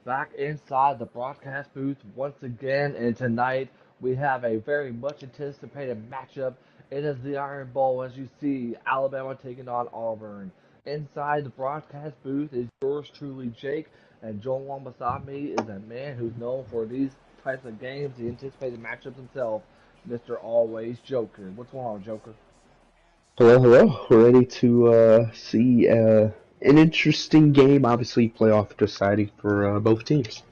back inside the broadcast booth once again, and tonight we have a very much anticipated matchup. It is the Iron Bowl, as you see, Alabama taking on Auburn. Inside the broadcast booth is yours truly, Jake, and Joel along beside me is a man who's known for these types of games, the anticipated matchups himself, Mr. Always Joker. What's going on, Joker? Hello, hello. We're ready to see an interesting game, obviously playoff deciding for both teams.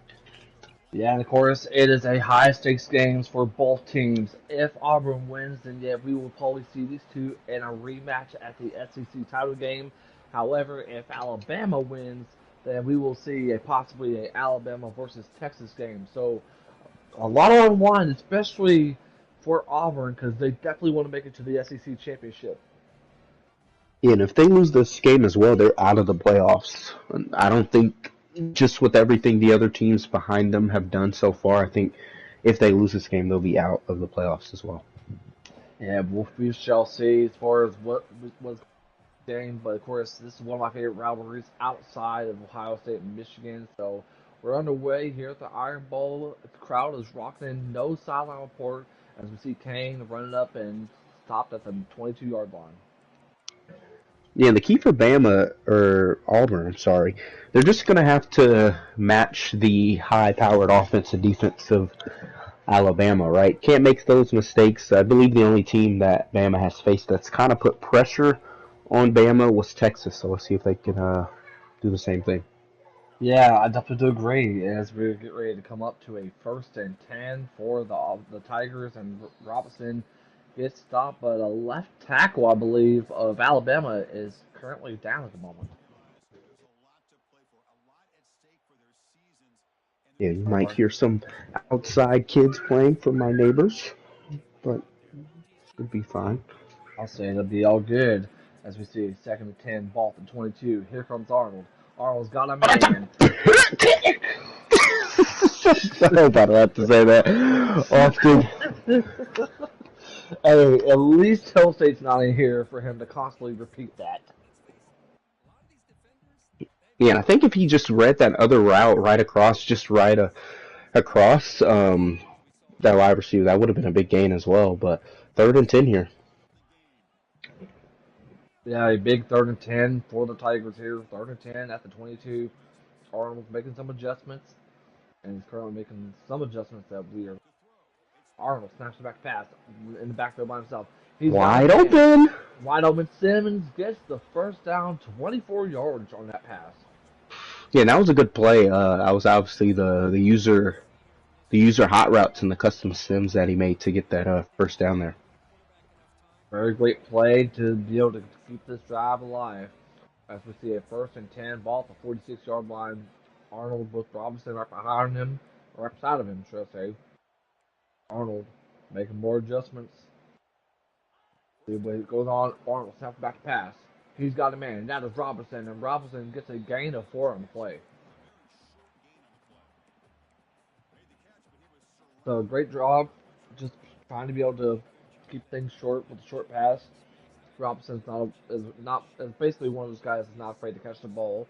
Yeah, and of course, it is a high stakes games for both teams. If Auburn wins, then yeah, we will probably see these two in a rematch at the SEC title game. However, if Alabama wins, then we will see a possibly a Alabama versus Texas game. So a lot on the line, especially for Auburn, because they definitely want to make it to the SEC championship. Yeah, and if they lose this game as well, they're out of the playoffs. And I don't think, just with everything the other teams behind them have done so far, I think if they lose this game, they'll be out of the playoffs as well. Yeah, we shall see as far as what was game, but of course, this is one of my favorite rivalries outside of Ohio State and Michigan. So we're underway here at the Iron Bowl. The crowd is rocking in, no sideline report, as we see Kane running up and stopped at the 22-yard line. Yeah, the key for Bama, or Auburn, I'm sorry, they're just going to have to match the high-powered offense and defense of Alabama, right? Can't make those mistakes. I believe the only team that Bama has faced that's kind of put pressure on Bama was Texas, so we'll see if they can do the same thing. Yeah, I definitely do agree. As we get ready to come up to a 1st and 10 for the Tigers, and Robinson gets stopped, but a left tackle, I believe, of Alabama is currently down at the moment. Yeah, you might hear some outside kids playing from my neighbors, but should be fine. I'll say it'll be all good as we see a 2nd and 10, ball at the 22. Here comes Arnold. Arnold's got a man. I hope I don't have to say that often. Hey, at least Hill State's not in here for him to constantly repeat that. Yeah, and I think if he just read that other route right across, just right across that wide receiver, that would have been a big gain as well. But 3rd and 10 here. Yeah, a big 3rd and 10 for the Tigers here. 3rd and 10 at the 22. Arnold's making some adjustments, and he's currently making some adjustments that we are. Arnold snaps the back pass in the backfield by himself. He's Wide open. Wide open. Simmons gets the first down, 24 yards on that pass. Yeah, that was a good play. That was obviously the user hot routes and the custom sims that he made to get that first down there. Very great play to be able to keep this drive alive. As we see a 1st and 10, ball at the 46-yard line. Arnold with Robinson right behind him, or right beside of him, should I say. Arnold making more adjustments. See what goes on. Arnold snaps back to pass. He's got a man. That is Robinson, and Robinson gets a gain of 4 on the play. So great job, just trying to be able to keep things short with a short pass. Robinson's is basically one of those guys that's not afraid to catch the ball.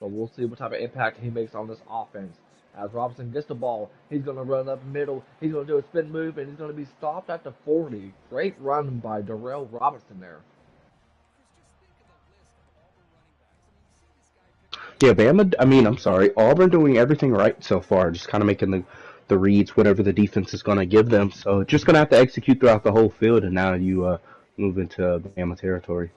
So we'll see what type of impact he makes on this offense. As Robinson gets the ball, he's going to run up the middle. He's going to do a spin move, and he's going to be stopped at the 40. Great run by Darrell Robinson there. Yeah, Auburn doing everything right so far, just kind of making the reads, whatever the defense is going to give them. So just going to have to execute throughout the whole field, and now you move into Bama territory.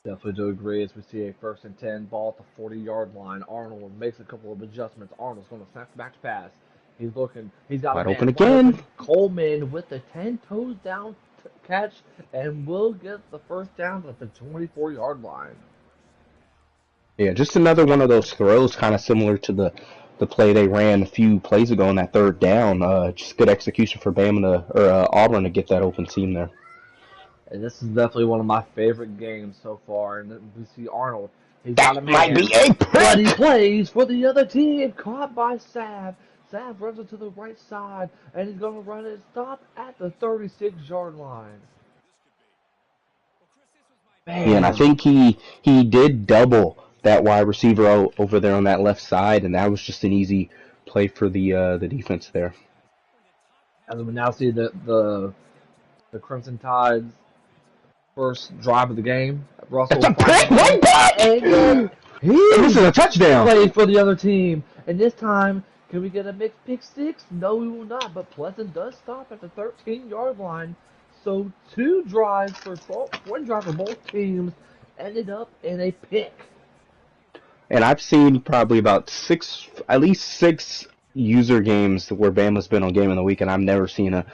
Definitely do agree as we see a 1st and 10, ball at the 40-yard line. Arnold makes a couple of adjustments. Arnold's going to snap back to pass. He's looking. He's got wide a man open again. Wide open. Coleman with the 10 toes down catch, and will get the first down at the 24-yard line. Yeah, just another one of those throws, kind of similar to the play they ran a few plays ago on that 3rd down. Just good execution for Auburn to get that open seam there. And this is definitely one of my favorite games so far. And we see Arnold. He's that got a man, might be a but he plays for the other team. Caught by Sav. Sav runs it to the right side, and he's going to run it. Stop at the 36-yard line. Man. Yeah, and I think he did double that wide receiver over there on that left side, and that was just an easy play for the defense there. As we now see the Crimson Tide's first drive of the game. Russell That's a pick, one back! And this is a touchdown. Play for the other team. And this time, can we get a mixed pick six? No, we will not. But Pleasant does stop at the 13-yard line. So one drive for both teams ended up in a pick. And I've seen probably about at least six user games where Bama's been on Game of the Week, and I've never seen a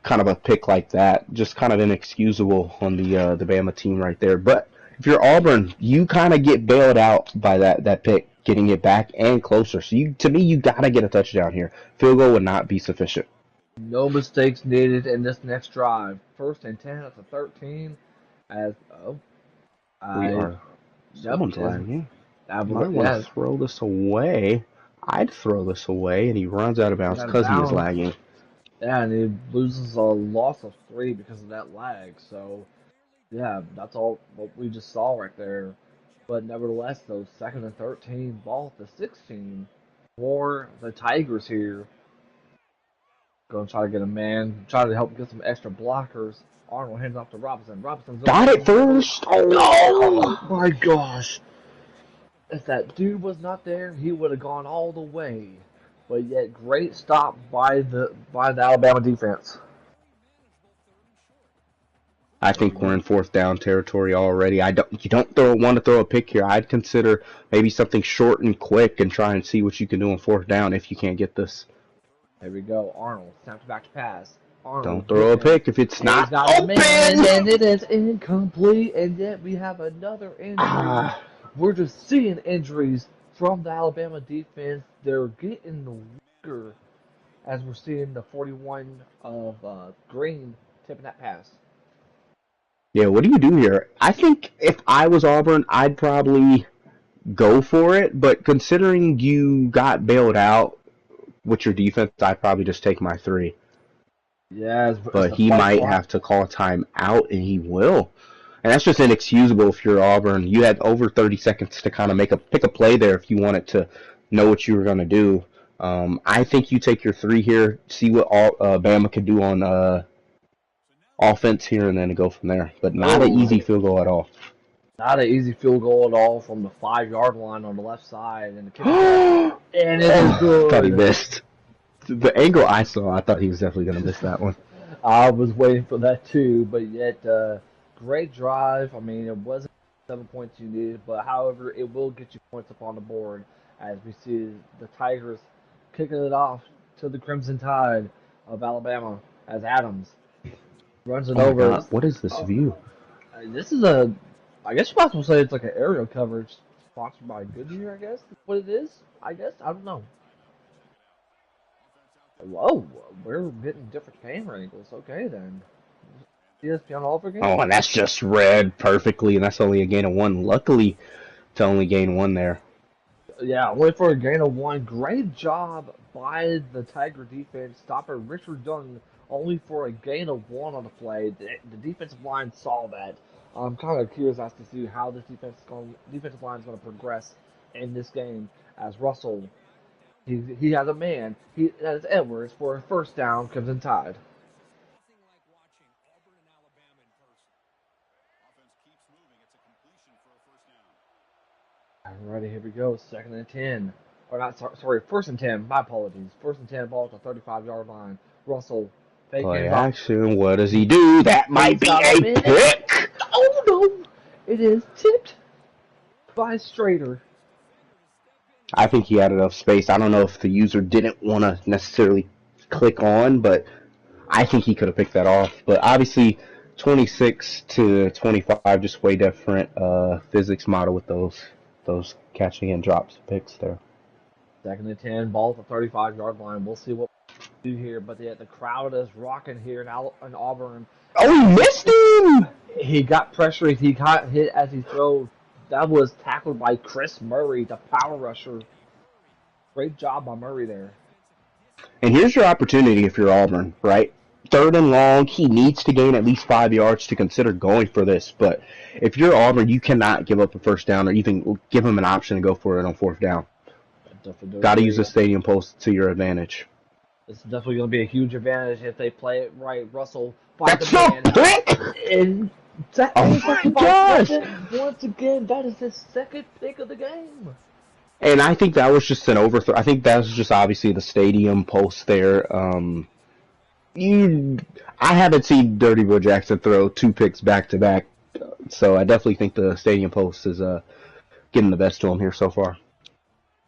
kind of a pick like that. Just kind of inexcusable on the Bama team right there. But if you're Auburn, you kind of get bailed out by that pick, getting it back and closer. So to me, you got to get a touchdown here. Field goal would not be sufficient. No mistakes needed in this next drive. 1st and 10 at the 13. Someone's lagging. I might want to throw this away. I'd throw this away, and he runs out of bounds because he is lagging. Yeah, and he loses a loss of 3 because of that lag. So, yeah, that's all what we just saw right there. But nevertheless, though, 2nd and 13, ball at the 16 for the Tigers here. Going to try to get a man, try to help get some extra blockers. Arnold hands off to Robinson. Robinson's got it first. Oh my gosh! If that dude was not there, he would have gone all the way. But yet, great stop by the Alabama defense. I think we're in 4th down territory already. You don't want to throw a pick here. I'd consider maybe something short and quick and try and see what you can do on 4th down if you can't get this. There we go. Arnold snaps back to pass. Arnold, don't throw a pick if it's not open. And it is incomplete. And yet we have another injury. We're just seeing injuries from the Alabama defense. They're getting weaker as we're seeing the 41 of Green tipping that pass. Yeah, what do you do here? I think if I was Auburn, I'd probably go for it. But considering you got bailed out with your defense, I'd probably just take my 3. Yes, but he might have to call a time out, and he will. And that's just inexcusable if you're Auburn. You had over 30 seconds to kind of pick a play there if you wanted to know what you were going to do. I think you take your 3 here, see what Bama can do on offense here, and then go from there. But not an easy field goal at all. Not an easy field goal at all from the 5-yard line on the left side. And it is good. I thought he missed. The angle I saw, I thought he was definitely going to miss that one. I was waiting for that too, but yet great drive. I mean, it wasn't 7 points you needed, but however, it will get you points up on the board as we see the Tigers kicking it off to the Crimson Tide of Alabama as Adams runs it over. God, what is this view? This is I guess you're possible to say it's like an aerial coverage sponsored by Goodyear, I guess. That's what it is, I guess. I don't know. Whoa, we're getting different camera angles. Okay, then. ESPN All-Star game? Oh, and that's just read perfectly, and that's only a gain of 1. Luckily, to only gain 1 there. Yeah, only for a gain of 1. Great job by the Tiger defense, stopping Richard Dunn only for a gain of 1 on the play. The defensive line saw that. I'm kind of curious as to see how this defensive line is going to progress in this game as Russell. He has a man. That is Edwards for a 1st down. Crimson Tide. Alrighty, here we go. 2nd and 10. Or not, sorry, 1st and 10. My apologies. 1st and 10, ball at the 35-yard line. Russell. Play action. What does he do? That might be a pick. Oh, no. It is tipped by Strader. I think he had enough space. I don't know if the user didn't want to necessarily click on, but I think he could have picked that off. But obviously, 26 to 25, just way different physics model with those catching and drops picks there. 2nd and 10, ball at the 35-yard line. We'll see what we do here, but the crowd is rocking here in Auburn. Oh, he missed him! He got pressure. He got hit as he threw. That was tackled by Chris Murray, the power rusher. Great job by Murray there. And here's your opportunity if you're Auburn, right? third and long. He needs to gain at least 5 yards to consider going for this. But if you're Auburn, you cannot give up a first down or even give him an option to go for it on fourth down. I definitely Got to agree. use the stadium post to your advantage. It's definitely going to be a huge advantage if they play it right. Russell finds That's a so man. quick! And that Oh my gosh! once again, that is his second pick of the game. And I think that was just an overthrow. I think that was just obviously the stadium post there. I haven't seen Dirty Bill Jackson throw 2 picks back to back, so I definitely think the stadium post is getting the best to him here so far.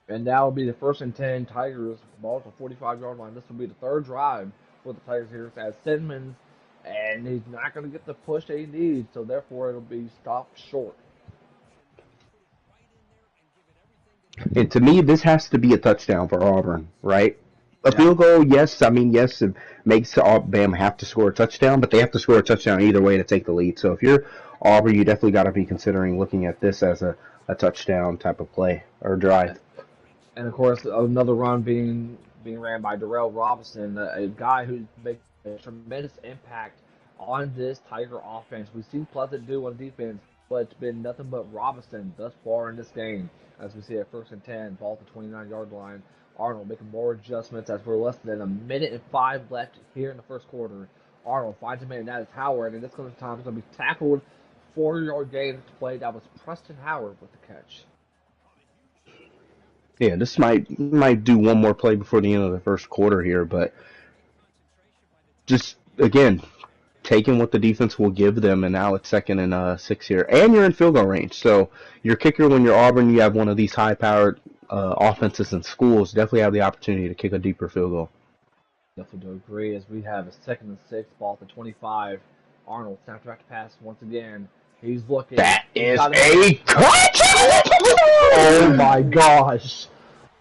And that will be the 1st and 10 Tigers. Ball to 45-yard line. This will be the third drive for the Tigers here as Simmons, and he's not going to get the push that he needs, so therefore it'll be stopped short. And to me, this has to be a touchdown for Auburn, right? A Yeah. field goal, yes. I mean, yes, it makes Alabama have to score a touchdown, but they have to score a touchdown either way to take the lead. So if you're Auburn, you definitely got to be considering looking at this as a touchdown type of play or drive. And of course, another run being ran by Darrell Robinson, a guy who's making a tremendous impact on this Tiger offense. We've seen Pleasant do on defense, but it's been nothing but Robinson thus far in this game. As we see at 1st and 10, ball at the 29-yard line. Arnold making more adjustments as we're less than a minute and 5 left here in the first quarter. Arnold finds a man, that is Howard, and this time is going to be tackled. 4-yard gain to play. That was Preston Howard with the catch. Yeah, this might do one more play before the end of the first quarter here, but just again taking what the defense will give them, and now it's 2nd and 6 here, and you're in field goal range. So your kicker, when you're Auburn, you have one of these high-powered offenses in schools, definitely have the opportunity to kick a deeper field goal. Definitely do agree as we have a 2nd and 6, ball at the 25. Arnold snapped back to pass once again. He's looking. That is a catch! Oh my gosh.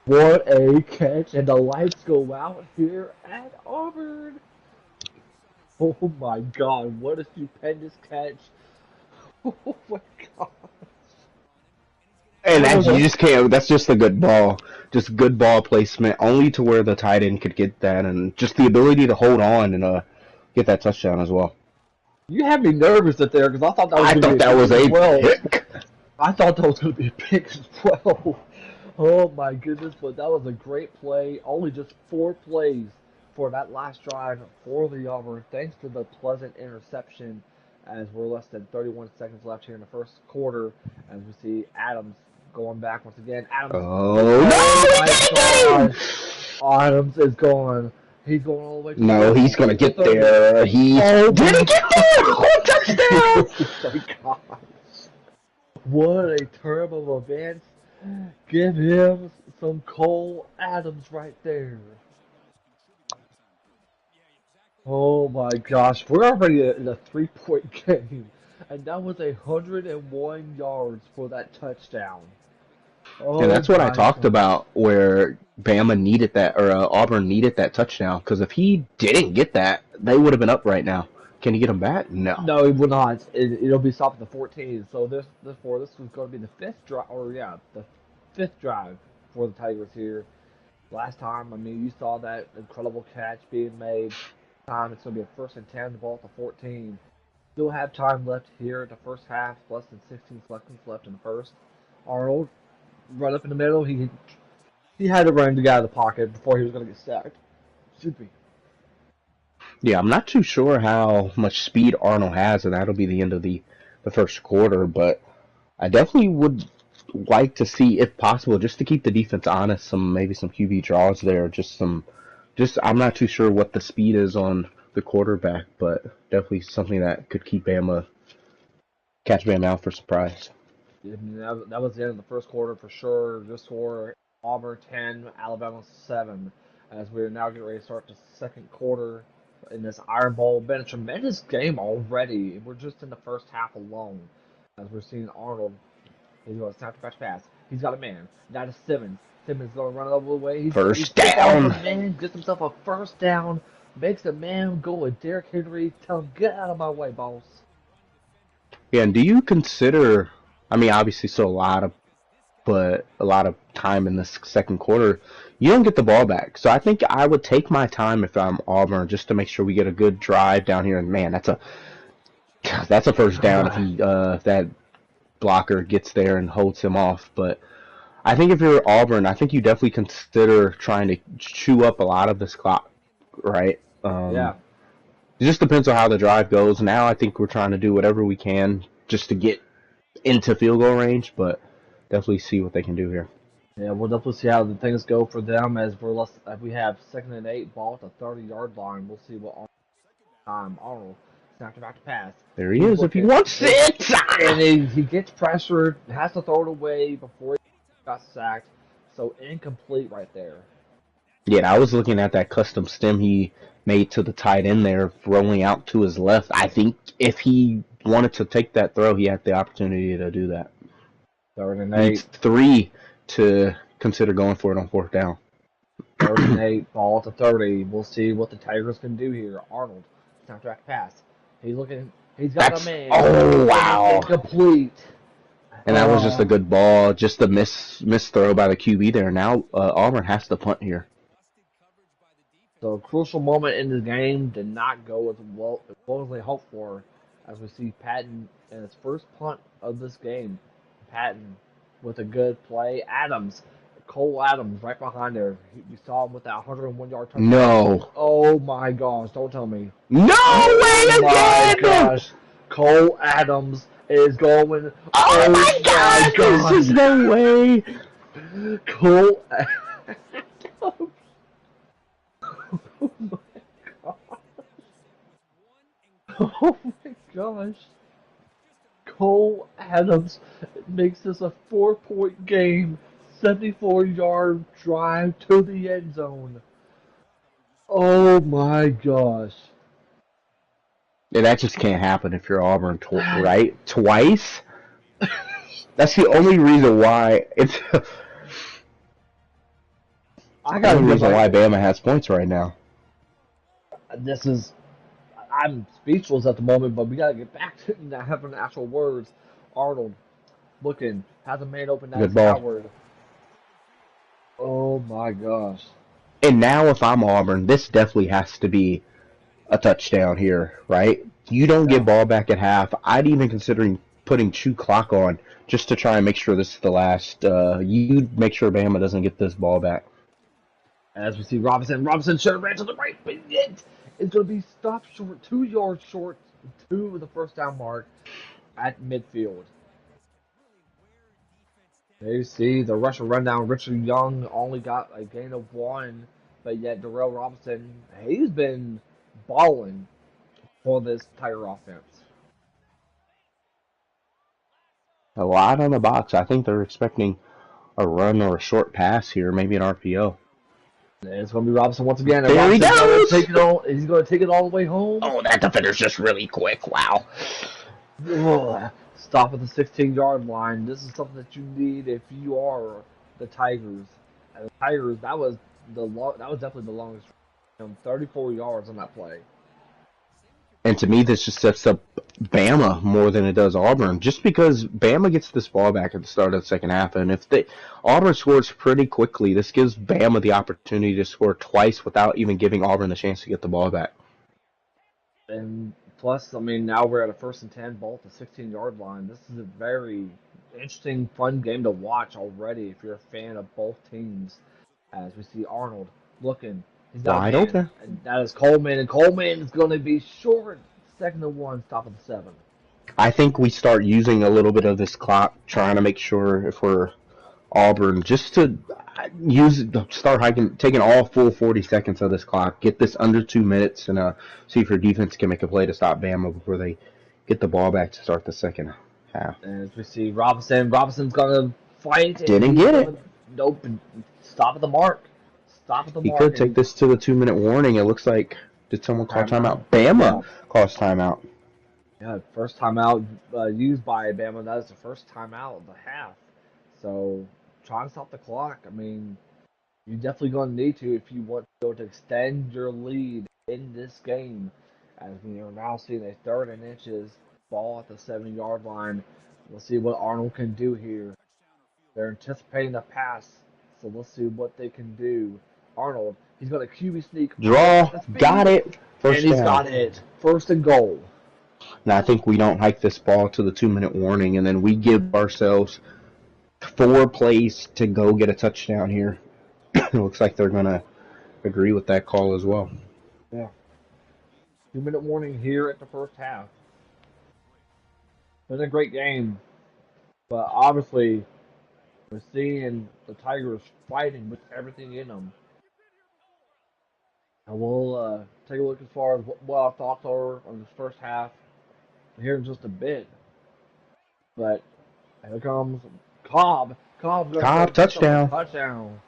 What a catch. And the lights go out here at Auburn. Oh my god. What a stupendous catch. Oh my gosh. And you just can't. That's just a good ball. Just good ball placement, only to where the tight end could get that, and just the ability to hold on and get that touchdown as well. You had me nervous at there because I thought that was a pick. I thought that was going to be a pick as well. Oh my goodness, but that was a great play. Only just 4 plays for that last drive for the Auburn, thanks to the Pleasant interception, as we're less than 31 seconds left here in the first quarter, as we see Adams going back once again. Adams. Oh, my God. Adams is going. He's going all the way to No, he's going to get there. He didn't get there! Touchdown! Oh my gosh. What a turn of events. Give him some Cole Adams right there. Oh my gosh, we're already in a 3-point game, and that was 101 yards for that touchdown. Oh, and that's what I talked about, where Bama needed that, or Auburn needed that touchdown, because if he didn't get that, they would have been up right now. Can he get him back? No. No, he will not. It'll be stopped at the 14. So this was going to be the 5th drive, the 5th drive for the Tigers here. Last time, I mean, you saw that incredible catch being made. Time it's going to be a 1st and 10, the ball at the 14. Still have time left here in the first half, less than 16 seconds left in the first. Arnold, right up in the middle. He had to run the guy out of the pocket before he was going to get sacked. Excuse me. Yeah, I'm not too sure how much speed Arnold has, and that'll be the end of the first quarter, but I definitely would like to see, if possible, just to keep the defense honest, maybe some QB draws there, I'm not too sure what the speed is on the quarterback, but definitely something that could catch Bama out for surprise. That was the end of the first quarter for sure. Just for Auburn 10, Alabama 7, as we're now getting ready to start the second quarter in this Iron Bowl. Been a tremendous game already. We're just in the first half alone, as we're seeing Arnold. He's going to snap the catch pass. He's got a man. Now to Simmons. Simmons going to run it over the way. First down. Gets himself a first down. Makes the man go with Derrick Henry. Tell him, get out of my way, boss. Yeah, and do you consider, I mean, obviously, so a lot of but a lot of time in the second quarter, you don't get the ball back. So I think I would take my time if I'm Auburn just to make sure we get a good drive down here. And man, that's a first down if that blocker gets there and holds him off. But I think if you're Auburn, I think you definitely consider trying to chew up a lot of this clock, right? Yeah. It just depends on how the drive goes. Now I think we're trying to do whatever we can just to get into field goal range, but definitely see what they can do here. Yeah, we'll definitely see how the things go for them as we have 2nd and 8, ball at the 30-yard line. We'll see what Arnold snapped back to pass. There he He's is if he looking, wants it. and he gets pressured, has to throw it away before he got sacked. So incomplete right there. Yeah, I was looking at that custom stem he made to the tight end there, rolling out to his left. I think if he wanted to take that throw, he had the opportunity to do that. 3rd and Needs 8. 3 to consider going for it on 4th down. 3rd and 8, ball at the 30. We'll see what the Tigers can do here. Arnold, snap back pass. He's looking. He's got a man. Oh, wow. Incomplete. And that was just a good ball, just a miss throw by the QB there. Now Auburn has to punt here. So a crucial moment in the game did not go as they hoped for, as we see Patton in his first punt of this game. Patton with a good play. Cole Adams right behind there. We saw him with that 101-yard touchdown. No. Oh my gosh! Don't tell me. No way Oh my again! gosh! Cole Adams is going. Oh my gosh! There's no way. Cole. Oh my gosh. Oh my gosh. Cole Adams makes this a 4-point game, 74-yard drive to the end zone. Oh my gosh. Yeah, that just can't happen if you're Auburn, right? Twice? That's the only reason why it's. I got the only reason why Bama has points right now. I'm speechless at the moment, but we gotta get back to having actual words. Arnold looking, has a man open. That's Howard. Oh my gosh. And now if I'm Auburn, this definitely has to be a touchdown here, right? You don't get ball back at half. I'd even considering putting chew clock on just to try and make sure this is the last. You make sure Bama doesn't get this ball back. As we see Robinson should have ran to the right, but it's going to be stopped short, 2 yards short to the first down mark at midfield. There you see the Russian rundown. Richard Young only got a gain of 1, but yet Darrell Robinson, he's been balling for this Tiger offense. A lot on the box. I think they're expecting a run or a short pass here, maybe an RPO. And it's going to be Robinson once again. And there he goes! He's going to take it all the way home. Oh, that defender's just really quick. Wow. Ugh. Stop at the 16-yard line. This is something that you need if you are the Tigers. And the Tigers, that was definitely the longest. 34 yards on that play. And to me, this just sets up Bama more than it does Auburn, just because Bama gets this ball back at the start of the second half, and if Auburn scores pretty quickly, this gives Bama the opportunity to score twice without even giving Auburn the chance to get the ball back. And plus, I mean, now we're at a 1st and 10, ball at the 16-yard line. This is a very interesting, fun game to watch already if you're a fan of both teams. As we see Arnold looking. He's got wide open. And that is Coleman, and Coleman is going to be short. 2nd and 1, stop at the 7. I think we start using a little bit of this clock, trying to make sure if we're Auburn, just to taking all full 40 seconds of this clock, get this under 2 minutes, and see if your defense can make a play to stop Bama before they get the ball back to start the second half. And as we see Robinson's going to fight. Didn't get it. Nope. Stop at the mark. He could take this to the 2-minute warning. It looks like, did someone call timeout? Bama calls timeout. Yeah, first timeout used by Bama. That is the first timeout of the half. So try and stop the clock. I mean, you're definitely going to need to if you want to be able to extend your lead in this game. As we are now seeing a 3rd and inches, ball at the 7-yard line. We'll see what Arnold can do here. They're anticipating the pass, so let's see what they can do. Arnold, he's got a QB sneak. Draw, got it. And First he's down. got it. First and goal. Now I think we don't hike this ball to the 2-minute warning, and then we give ourselves 4 plays to go get a touchdown here. It looks like they're gonna agree with that call as well. Yeah. 2-minute warning here at the first half. Been a great game, but obviously we're seeing the Tigers fighting with everything in them. And we'll take a look as far as what our thoughts are on this first half here in just a bit. But here comes Cobb. Cobb touchdown. Touchdown.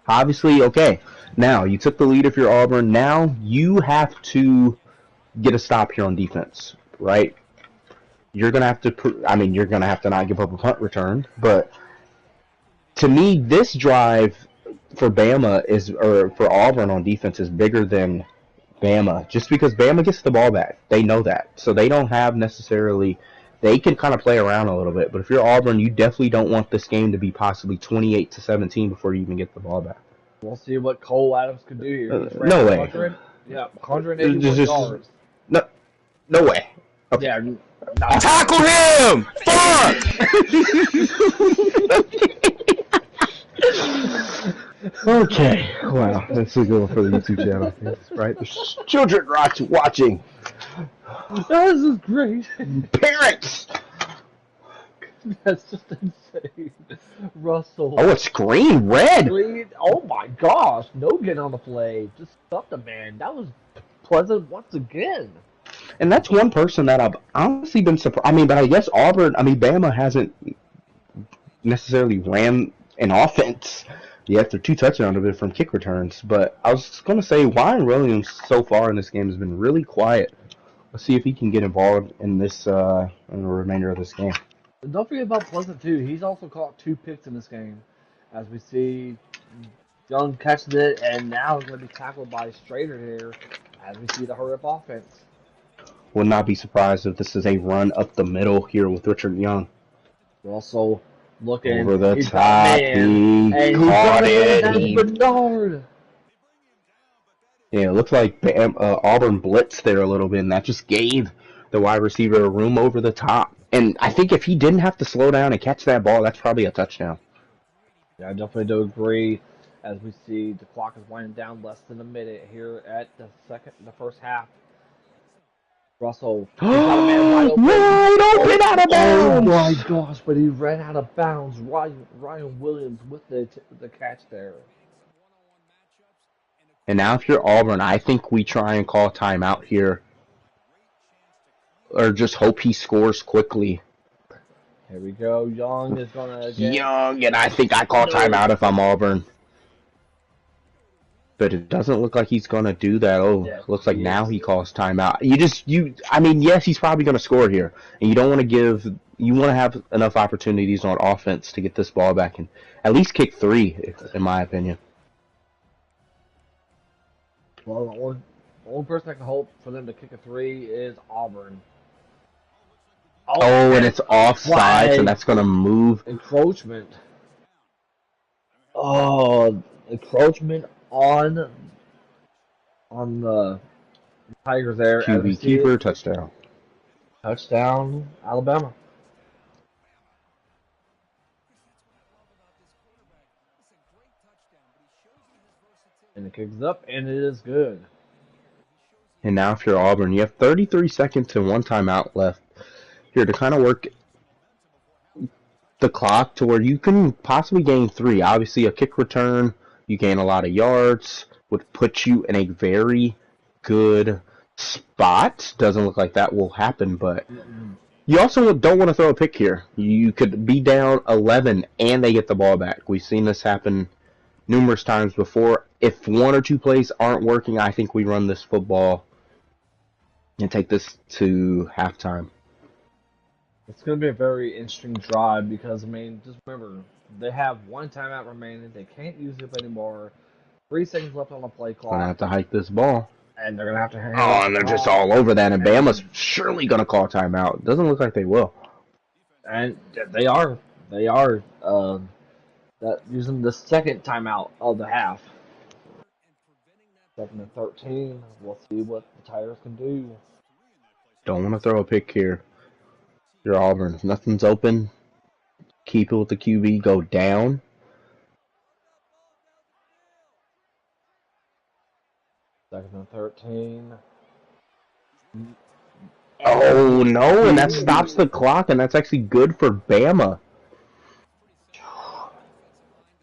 Obviously, okay. Now you took the lead if you're Auburn. Now you have to get a stop here on defense, right? You're gonna have to. You're gonna have to not give up a punt return. But to me, this drive for for Auburn on defense is bigger than Bama, just because Bama gets the ball back. They know that, so they don't have necessarily. They can kind of play around a little bit, but if you're Auburn, you definitely don't want this game to be possibly 28-17 before you even get the ball back. We'll see what Cole Adams can do here. No way. 181 yards. No way. Okay. Yeah. Tackle him! Fuck! Okay. Wow, that's a good one for the YouTube channel, right? There's children watching. This is great. Parents! That's just insane. Russell. Oh, it's green, red. Oh my gosh. No getting on the play. Just stuffed the man. That was pleasant once again. And that's one person that I've honestly been surprised. But I guess Bama hasn't necessarily ran an offense yet. They're 2 touchdowns of it from kick returns. But I was going to say, Ryan Williams so far in this game has been really quiet. Let's see if he can get involved in this in the remainder of this game. Don't forget about Pleasant, too. He's also caught 2 picks in this game. As we see, Young catches it, and now he's going to be tackled by Strader here as we see the hurry-up offense. Would not be surprised if this is a run up the middle here with Richard Young. Also looking over the top. He caught it. Bernard. Yeah, it looks like Auburn blitzed there a little bit, and that just gave the wide receiver room over the top. And I think if he didn't have to slow down and catch that ball, that's probably a touchdown. Yeah, I definitely do agree. As we see, the clock is winding down less than a minute here at the first half. Russell, he's got a man wide open. Wide open out of bounds! Oh my gosh, but he ran out of bounds. Ryan Williams with the catch there. And now if you're Auburn, I think we try and call timeout here. Or just hope he scores quickly. Here we go. Young is going to get... Young, and I think I call timeout if I'm Auburn. But it doesn't look like he's going to do that. Oh, yeah, looks like now he calls timeout. Yes, he's probably going to score here. And you don't want to you want to have enough opportunities on offense to get this ball back and at least kick 3, in my opinion. Well, the only person that can hope for them to kick a 3 is Auburn. Oh, and it's offsides, and that's going to move. Encroachment. Oh, encroachment on the Tigers there. QB keeper, touchdown. Touchdown, Alabama. And it kicks up, and it is good. And now if you're Auburn, you have 33 seconds and 1 timeout left here to kind of work the clock to where you can possibly gain 3. Obviously, a kick return, you gain a lot of yards, would put you in a very good spot. Doesn't look like that will happen, but you also don't want to throw a pick here. You could be down 11 and they get the ball back. We've seen this happen numerous times before. If 1 or 2 plays aren't working, I think we run this football and take this to halftime. It's going to be a very interesting drive because, just remember, they have 1 timeout remaining. They can't use it anymore. 3 seconds left on the play clock. Going to have to hike this ball. And they're going to have to hang and they're just all over that. And Bama's surely going to call timeout. Doesn't look like they will. And they are. They are. That using the second timeout of the half. 2nd and 13. We'll see what the Tigers can do. Don't want to throw a pick here. You're Auburn. If nothing's open, keep it with the QB. Go down. 2nd and 13. Oh no! And that stops the clock, and that's actually good for Bama.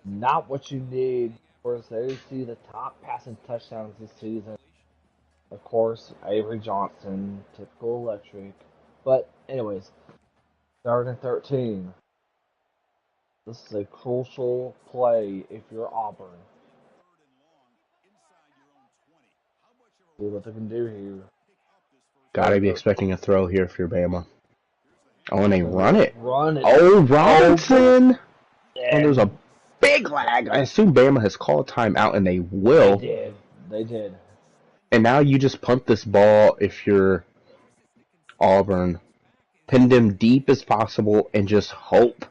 Not what you need. Of course, there you see the top passing touchdowns this season. Of course, Avery Johnson, typical electric. But anyways, 3rd and 13. This is a crucial play if you're Auburn. See what they can do here. Gotta be expecting a throw here if you're Bama. Oh, and they run it. Run it. Oh, Robinson! Yeah. And there's a big lag. I assume Bama has called timeout, and they will. They did. They did. And now you just punt this ball if you're Auburn. Pin them deep as possible and just hope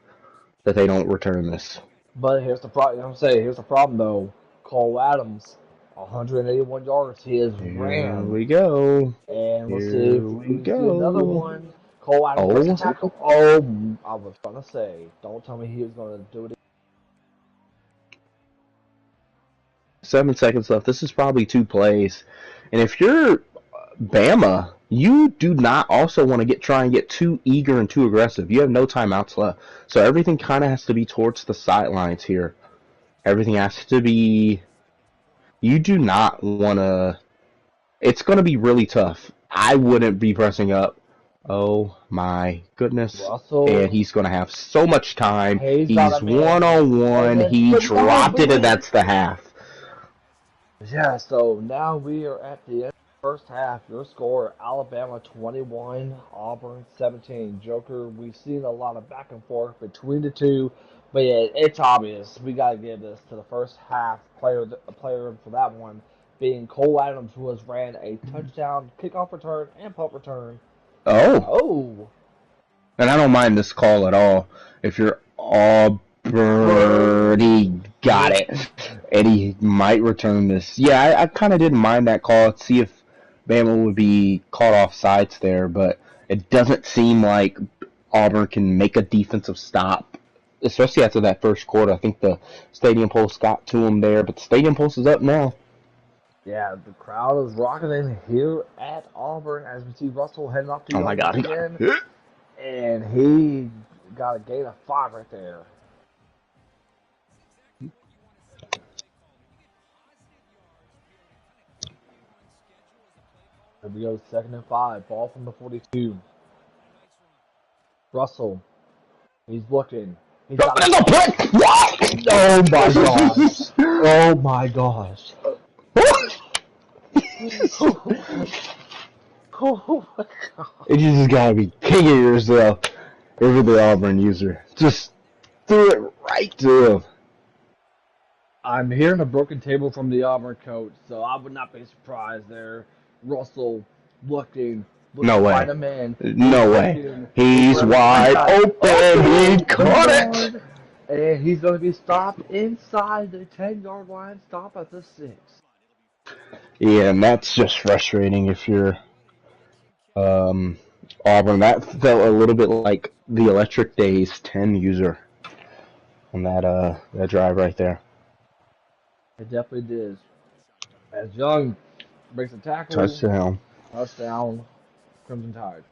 that they don't return this. But here's the problem. I'm saying here's the problem though. Cole Adams, 181 yards. He has ran. Here we go. And we'll Here see if we we see go. another one. Cole Adams breaks the tackle. Oh, I was gonna say, don't tell me he was gonna do it. 7 seconds left. This is probably 2 plays. And if you're Bama, you do not also want to try and get too eager and too aggressive. You have no timeouts left. So everything kind of has to be towards the sidelines here. Everything has to be... You do not want to... It's going to be really tough. I wouldn't be pressing up. Oh my goodness. Russell, and he's going to have so much time. He's one-on-one. He dropped it, and that's the half. Yeah, so now we are at the end of the first half. Your score, Alabama 21, Auburn 17. Joker, we've seen a lot of back and forth between the two, but yeah, it's obvious. We got to give this to the first half player for that one, being Cole Adams, who has ran a touchdown, kickoff return, and punt return. Oh. And I don't mind this call at all. If you're Auburn, he got it. And he might return this. Yeah, I kind of didn't mind that call. Let's see if Bama would be caught off sides there, but it doesn't seem like Auburn can make a defensive stop, especially after that first quarter. I think the Stadium Pulse got to him there, but the Stadium Pulse is up now. Yeah, the crowd is rocking in here at Auburn as we see Russell heading off to again. And he got a gain of 5 right there. Here we go, 2nd and 5. Ball from the 42. Russell. He's looking. He's got a play. What? Oh my gosh. Oh my gosh. Oh my god. You just gotta be king of yourself over the Auburn user. Just threw it right to him. I'm hearing a broken table from the Auburn coach, so I would not be surprised there. Russell looking no way. Right man. No way. He's wide open. He caught it. And he's going to be stopped inside the 10-yard line. Stop at the 6. Yeah, and that's just frustrating if you're Auburn. That felt a little bit like the Electric Days 10 user on that drive right there. It definitely did. As Young breaks a tackle. Touchdown. Crimson Tide.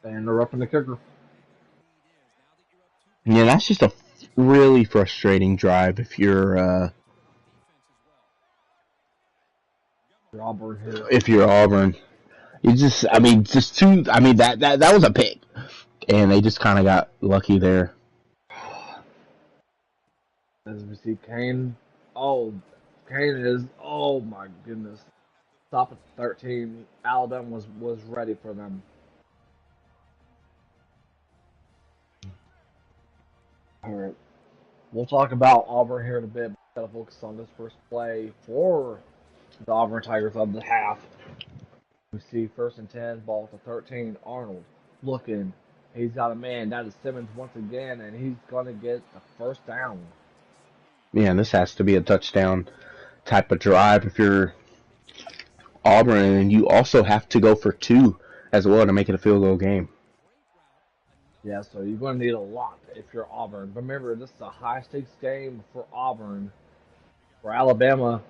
And they're up in the kicker. Yeah, that's just a really frustrating drive if you're Auburn here. If you're Auburn. That was a pick. And they just kind of got lucky there. As we see Kane. Oh, Kane is, oh my goodness. Stop at 13. Alabama was ready for them. Alright. We'll talk about Auburn here in a bit. But gotta focus on this first play for The Auburn Tigers of the half. We see 1st and 10, ball to 13. Arnold looking. He's got a man. That is Simmons once again, and he's going to get the first down. Yeah, and this has to be a touchdown type of drive if you're Auburn, and you also have to go for 2 as well to make it a field goal game. Yeah, so you're going to need a lot if you're Auburn. Remember, this is a high-stakes game for Auburn. For Alabama,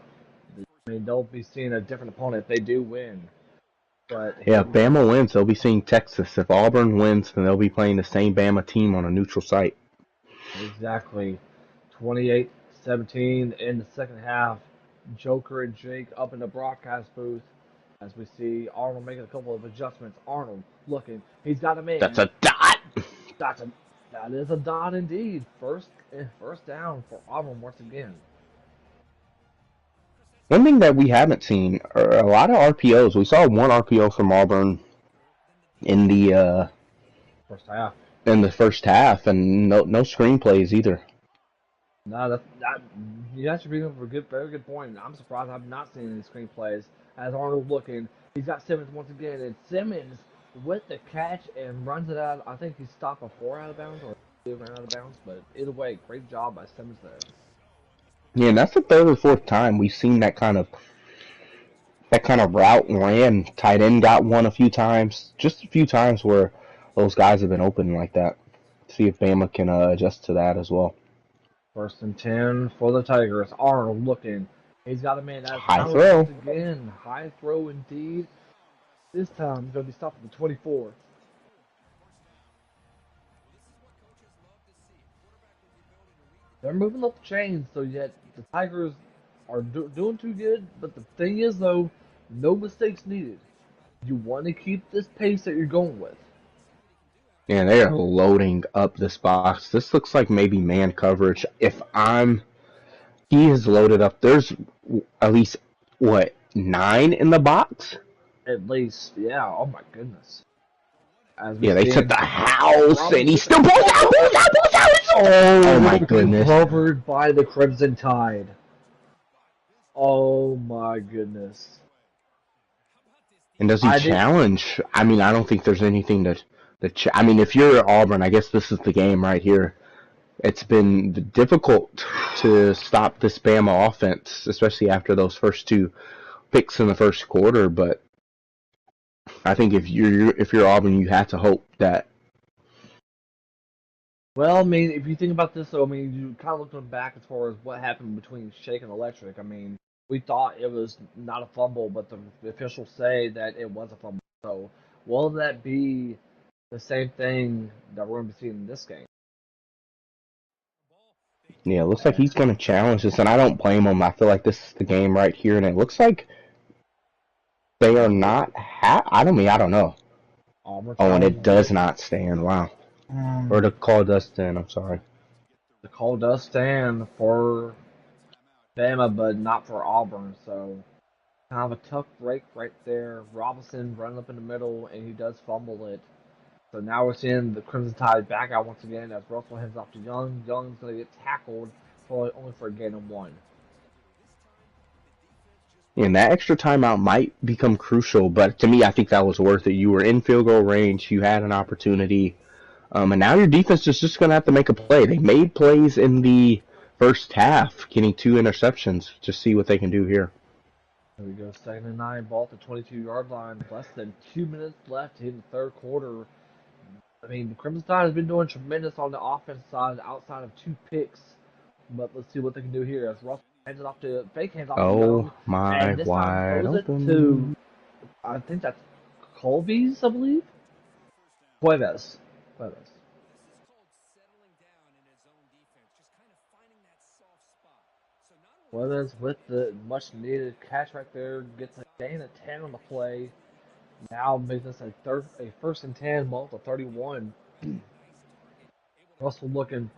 I mean, they'll be seeing a different opponent if they do win. But yeah, if Bama wins, they'll be seeing Texas. If Auburn wins, then they'll be playing the same Bama team on a neutral site. Exactly. 28-17 in the second half. Joker and Jake up in the broadcast booth as we see Arnold making a couple of adjustments. Arnold looking. He's got a man. That's a dot. That is a dot indeed. First down for Auburn once again. One thing that we haven't seen are a lot of RPOs. We saw one RPO from Auburn in the first half. In the first half, and no screenplays either. No, that you actually bring up a very good point. I'm surprised I've not seen any screenplays. As Arnold looking, he's got Simmons once again, and Simmons with the catch and runs it out. I think he stopped before out of bounds or he ran out of bounds, but either way, great job by Simmons there. Yeah, and that's the third or fourth time we've seen that kind of route ran. Tight end got one a few times, just a few times where those guys have been open like that. See if Bama can adjust to that as well. 1st and 10 for the Tigers. Arnold looking. He's got a man. That's high throw. Again, high throw indeed. This time he's going to be stopped at the 24. They're moving up the chains, so yet the Tigers are doing too good. But the thing is, though, no mistakes needed. You want to keep this pace that you're going with. And they are loading up this box. This looks like maybe man coverage. He is loaded up. There's at least, 9 in the box? At least, yeah. Oh my goodness. Yeah, they took the house, and he still pulls out! Oh my goodness. Covered by the Crimson Tide. Oh my goodness. And does he challenge? I mean, I don't think there's anything that I mean, if you're Auburn, I guess this is the game right here. It's been difficult to stop this Bama offense, especially after those first 2 picks in the first quarter. But I think if you're Auburn, you have to hope that. Well, I mean, if you think about this, though, I mean, you kind of looking back as far as what happened between Shake and Electric. I mean, we thought it was not a fumble, but the officials say that it was a fumble. So, will that be the same thing that we're going to be seeing in this game? Yeah, it looks like he's going to challenge this, and I don't blame him. I feel like this is the game right here, and it looks like they are not. I don't know. Oh, and it does not stand. Wow. Or the call does stand. I'm sorry. The call does stand for Bama, but not for Auburn. So, kind of a tough break right there. Robinson running up in the middle, and he does fumble it. So now we're seeing the Crimson Tide back out once again as Russell hands off to Young. Young's going to get tackled only for a gain of 1. And that extra timeout might become crucial, but to me, I think that was worth it. You were in field goal range. You had an opportunity. And now your defense is just going to have to make a play. They made plays in the first half, getting 2 interceptions. Just see what they can do here. Here we go, 2nd and 9, ball at the 22-yard line. Less than 2 minutes left in the third quarter. I mean, the Crimson Tide has been doing tremendous on the offense side outside of 2 picks. But let's see what they can do here as Russell hands it off to fake hands off to Young. Oh my, wide open. To, I think that's Colby's, I believe. Cuevas. Cuevas with the much needed catch right there, gets a gain of 10 on the play. Now makes this a 1st and 10, ball to 31. Russell looking.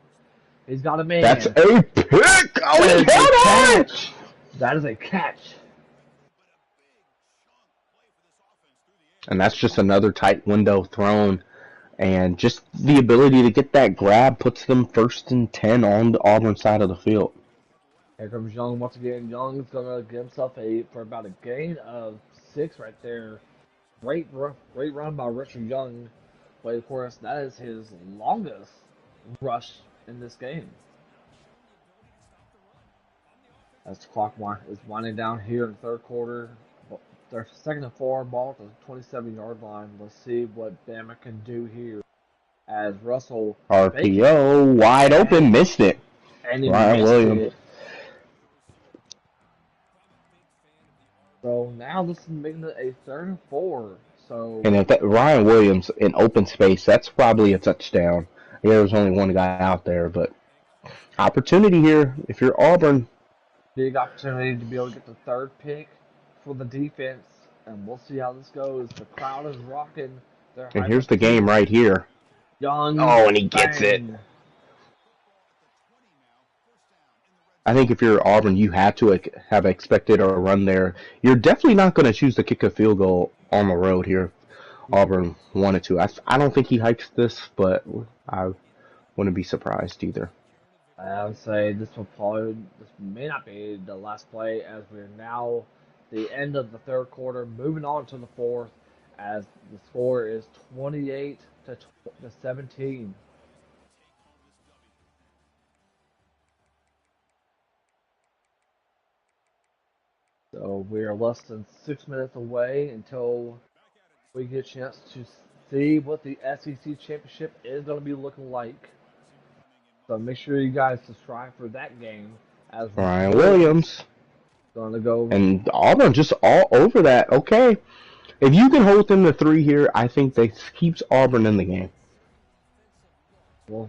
He's got a man. That's a pick! Oh, he held it! That is a catch. And that's just another tight window thrown. And just the ability to get that grab puts them 1st and 10 on the Auburn side of the field. Here comes Young once again. Young's gonna get himself for about a gain of 6 right there. Great run by Richard Young, but of course that is his longest rush in this game. As the clock is winding down here in the third quarter, their second and 4 ball at the 27-yard line. Let's see what Bama can do here. As Russell faking RPO wide open, missed it. and he Ryan missed Williams. it. So now this is making it a 3rd and 4. So And if Ryan Williams in open space, that's probably a touchdown. Yeah, there's only one guy out there, but opportunity here. If you're Auburn, big opportunity to be able to get the 3rd pick for the defense, and we'll see how this goes. The crowd is rocking. They're and hyped here's up the to see game right here. Young. Oh, and he gets it. I think if you're Auburn, you had to have expected a run there. You're definitely not going to choose to kick a field goal on the road here. Auburn wanted to. I don't think he hikes this, but I wouldn't be surprised either. I would say this may not be the last play, as we're now the end of the third quarter, moving on to the fourth, as the score is 28 to 17. So we are less than 6 minutes away until we get a chance to see what the SEC championship is going to be looking like. So make sure you guys subscribe for that game. As Ryan Williams gonna go, and Auburn just all over that. Okay, if you can hold them to 3 here, I think that keeps Auburn in the game. Well,